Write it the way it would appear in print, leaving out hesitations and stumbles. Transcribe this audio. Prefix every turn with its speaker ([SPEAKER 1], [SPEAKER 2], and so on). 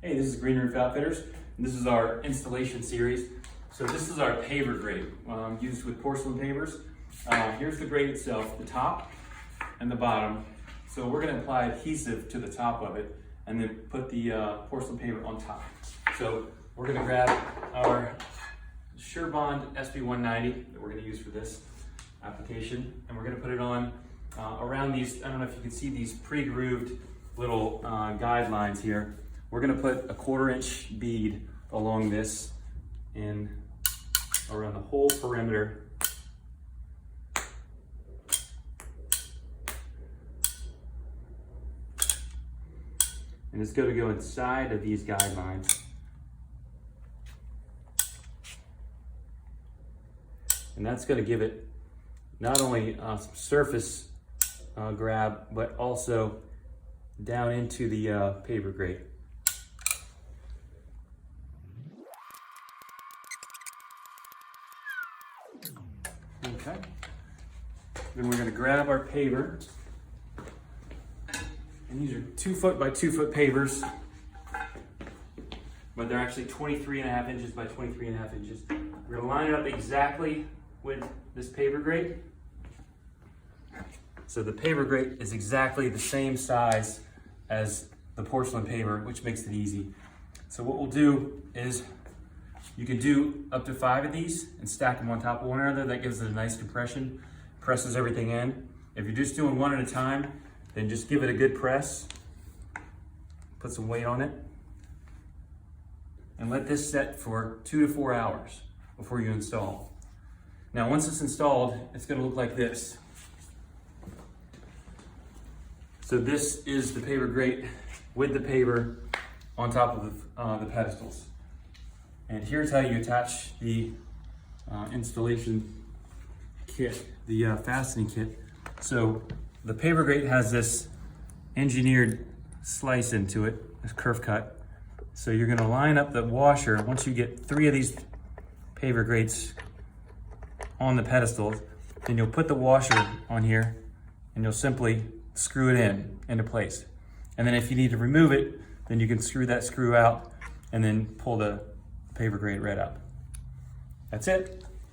[SPEAKER 1] Hey, this is Green Roof Outfitters, and this is our installation series. So this is our paver grate used with porcelain pavers. Here's the grate itself, the top and the bottom. So we're going to apply adhesive to the top of it and then put the porcelain paver on top. So we're going to grab our SureBond SB190 that we're going to use for this application, and we're going to put it on around these, I don't know if you can see these pre-grooved little guidelines here. We're going to put a 1/4 inch bead along this and around the whole perimeter. And it's going to go inside of these guidelines. And that's going to give it not only some surface grab, but also down into the paver grate. Okay. Then we're going to grab our paver. And these are 2 foot by 2 foot pavers, but they're actually 23.5 inches by 23.5 inches. We're going to line it up exactly with this paver grate. So the paver grate is exactly the same size as the porcelain paver, which makes it easy. So what we'll do is you can do up to 5 of these and stack them on top of one another. That gives it a nice compression, presses everything in. If you're just doing one at a time, then just give it a good press, put some weight on it, and let this set for 2 to 4 hours before you install. Now once it's installed, it's going to look like this. So this is the paver grate with the paver on top of the pedestals. And here's how you attach the installation kit, the fastening kit. So the paver grate has this engineered slice into it, this kerf cut. So you're going to line up the washer. Once you get 3 of these paver grates on the pedestals, then you'll put the washer on here and you'll simply screw it into place. And then if you need to remove it, then you can screw that screw out and then pull the paver grate right up. That's it.